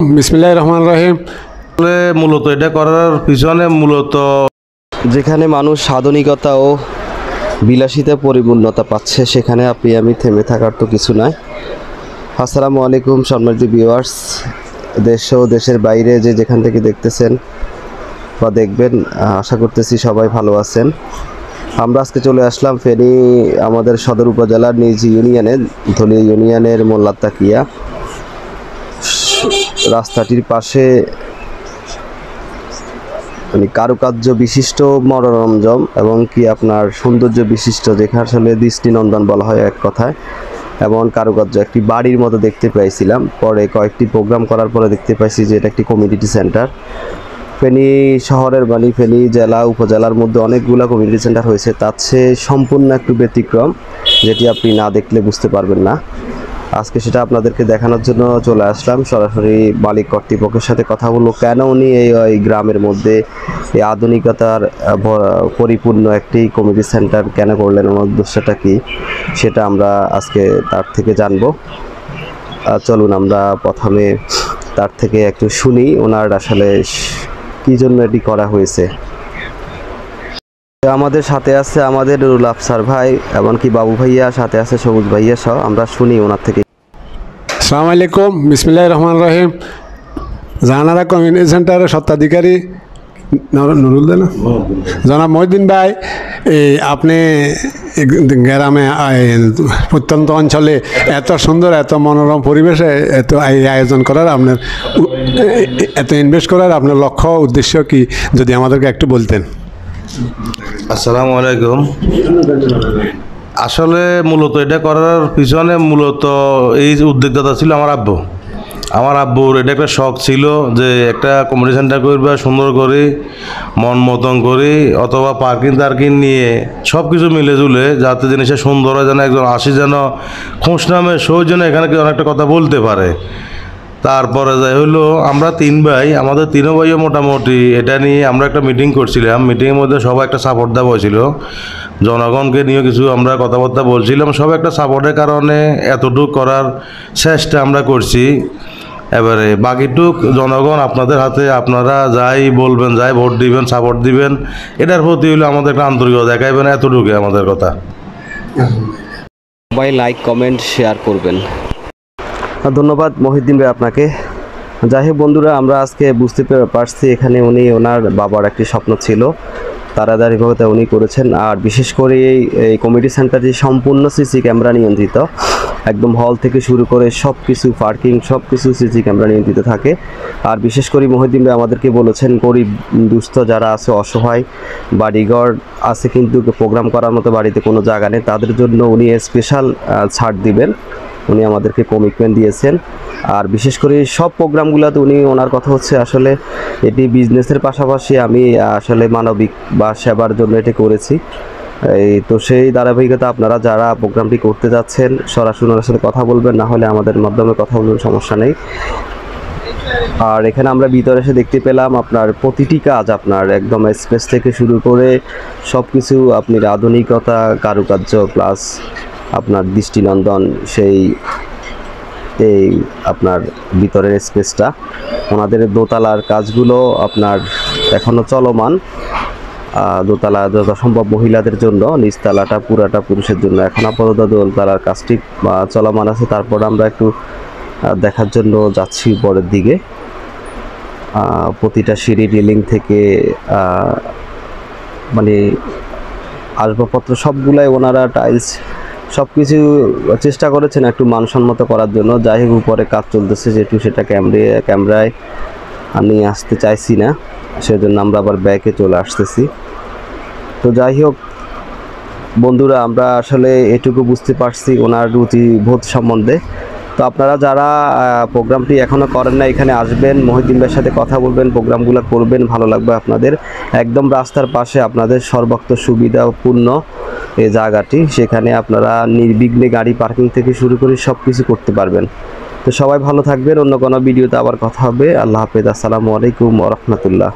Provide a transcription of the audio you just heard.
বিসমিল্লাহির রহমানির রহিম। মূলত এটা করার পিছনে যেখানে মানুষ আধুনিকতা ও বিলাসিতা পরিপূর্ণতা পাচ্ছে সেখানে আমি থেমে থাকার তো কিছু নাই। আসসালামু আলাইকুম সম্মানিত ভিউয়ার্স, দেশ ও দেশের বাইরে যেখান থেকে দেখতেছেন বা দেখবেন, আশা করতেছি সবাই ভালো আছেন। আমরা আজকে চলে আসলাম ফেনী আমাদের সদর উপজেলার নিজ ইউনিয়নে ধলিয়া ইউনিয়নের মোল্লাতাকিয়া রাস্তাটির পাশে কারুকার্য বিশিষ্ট মনোরঞ্জন এবং কি আপনার সৌন্দর্য বিশিষ্ট, যেখানে আসলে দৃষ্টিনন্দন বলা হয় এক কথায়, এবং কারুকার্য একটি বাড়ির মতো দেখতে পাইছিলাম। পরে কয়েকটি প্রোগ্রাম করার পরে দেখতে পাইছি যে এটা একটি কমিউনিটি সেন্টার। ফেনী শহরের ফেনী জেলা উপজেলার মধ্যে অনেকগুলো কমিউনিটি সেন্টার হয়েছে, তার চেয়ে সম্পূর্ণ একটু ব্যতিক্রম, যেটি আপনি না দেখলে বুঝতে পারবেন না। আজকে সেটা আপনাদেরকে দেখানোর জন্য চলে আসলাম। সরাসরি মালিক কর্তৃপক্ষের সাথে কথা বলবো, কেন উনি এই গ্রামের মধ্যে এই আধুনিকতার পরিপূর্ণ একটি কমিউনিটি সেন্টার কেন করলেন, ওনার উদ্দেশ্যটা কি, সেটা আমরা আজকে তার থেকে জানবো। চলুন আমরা প্রথমে তার থেকে একটু শুনি ওনার আসলে কি জন্য এটি করা হয়েছে। আমাদের সাথে আছে আমাদের নুরুল আফসার ভাই, এমনকি বাবু ভাইয়া, সাথে আছে সবুজ ভাইয়া সহ। আমরা শুনি ওনার থেকে। আসসালামু আলাইকুম, বিসমিল্লাহির রহমানির রহিম। জাহানারা কমিউনিটি সেন্টারের স্বত্বাধিকারী নুরুল জনাব মহিউদ্দিন ভাই, আপনি গ্রামে প্রত্যন্ত অঞ্চলে এত সুন্দর, এত মনোরম পরিবেশে এত এই আয়োজন করার, আপনার এত ইনভেস্ট করার আপনার লক্ষ্য উদ্দেশ্য কি, যদি আমাদেরকে একটু বলতেন। আসসালামু আলাইকুম। আসলে মূলত এটা করার পিছনে এই উদ্যোক্তা ছিল আমার আব্বুর এটা একটা শখ ছিল যে একটা কমিউনিটি সেন্টার করবে সুন্দর করে, মন মতন করে, অথবা পার্কিং নিয়ে সব কিছু মিলে জুলে যাতে জিনিসটা সুন্দর হয়, যেন একজন আসি যেন খোঁজ নামে সই যেন এখানে কেউ অনেকটা কথা বলতে পারে। তারপরে যাই হলো আমরা তিন ভাই, আমাদের তিনও ভাইও মোটামুটি এটা নিয়ে আমরা একটা মিটিং করছিলাম। মিটিংয়ের মধ্যে সবাই একটা সাপোর্ট দেওয়া হয়েছিল, জনগণকে নিয়ে কিছু আমরা কথাবার্তা বলছিলাম। সব একটা সাপোর্টের কারণে এতটুক করার চেষ্টা আমরা করছি। এবারে বাকিটুক জনগণ আপনাদের হাতে, আপনারা যাই বলবেন, যাই ভোট দিবেন, সাপোর্ট দিবেন, এটার প্রতি হলো আমাদের একটা আন্তরিকতা দেখাইবেন, এতটুকুই আমাদের কথা। সবাই লাইক, কমেন্ট, শেয়ার করবেন। ধন্যবাদ মহিউদ্দিন ভাই আপনাকে। যাই হোক বন্ধুরা, আমরা আজকে বুঝতে পারছি এখানে ওনার বাবার একটি স্বপ্ন ছিল, তাড়াতাড়িভাবে উনি করেছেন। আর বিশেষ করে এই কমিউনিটি সেন্টারটি সম্পূর্ণ সিসি ক্যামেরা নিয়ন্ত্রিত, একদম হল থেকে শুরু করে সব কিছু, পার্কিং সব কিছু সিসি ক্যামেরা নিয়ন্ত্রিত থাকে। আর বিশেষ করে মহিউদ্দিন ভাই আমাদেরকে বলেছেন, গরিব দুস্থ যারা আছে, অসহায় বাড়িঘর আছে কিন্তু প্রোগ্রাম করার মতো বাড়িতে কোনো জায়গা নেই, তাদের জন্য উনি স্পেশাল ছাড় দিবেন, উনি আমাদেরকে কমিটমেন্ট দিয়েছেন। আর বিশেষ করে সব প্রোগ্রামগুলোতে ওনার কথা হচ্ছে আসলে এটি বিজনেসের পাশাপাশি আমি আসলে মানবিক বা সেবার জন্য এটি করেছি। তো সেই ধারাবাহিকতা আপনারা যারা প্রোগ্রামটি করতে যাচ্ছেন সরাসরি ওনার সাথে কথা বলবেন, না হলে আমাদের মাধ্যমে কথা বলবেন, সমস্যা নেই। আর এখানে আমরা ভিতরে এসে দেখতে পেলাম আপনার প্রতিটি কাজ, আপনার একদম স্পেস থেকে শুরু করে সব কিছু আপনি আধুনিকতা, কারুকার্য প্লাস আপনার দৃষ্টিনন্দন, এই আপনার ভিতরের স্পেসটা। ওনাদের দোতলার কাজগুলো আপনার এখনও চলমান। দোতলা যত সম্ভব মহিলাদের জন্য, নিচতলাটা পুরাটা পুরুষের জন্য। এখন আপাতত দোতলার কাজটি চলমান আছে। তারপর আমরা একটু দেখার জন্য যাচ্ছি উপরের দিকে। প্রতিটা সিঁড়ি রেলিং থেকে আসবাবপত্র সবগুলাই ওনারা টাইলস সব কিছু চেষ্টা করেছেন একটু মানসম্মত করার জন্য। যাই হোক, উপরে কাজ চলতেছে যেহেতু সেটা ক্যামেরায় নিয়ে আসতে চাইছি না, সেজন্য আমরা আবার ব্যাকে চলে আসতেছি। তো যাই হোক বন্ধুরা, আমরা আসলে এটুকু বুঝতে পারছি ওনার রুচিবোধ সম্বন্ধে। তো আপনারা যারা প্রোগ্রামটি এখনও করেন না, এখানে আসবেন, মহিউদ্দিন ভাইয়ের সাথে কথা বলবেন, প্রোগ্রামগুলো করবেন, ভালো লাগবে আপনাদের। একদম রাস্তার পাশে আপনাদের সর্বাত্ম সুবিধাপূর্ণ এই জায়গাটি, সেখানে আপনারা নির্বিঘ্নে গাড়ি পার্কিং থেকে শুরু করে সব কিছু করতে পারবেন। তো সবাই ভালো থাকবেন, অন্য কোনো ভিডিওতে আবার কথা হবে। আল্লাহ হাফেজ, আসসালামু আলাইকুম ওয়া রাহমাতুল্লাহ।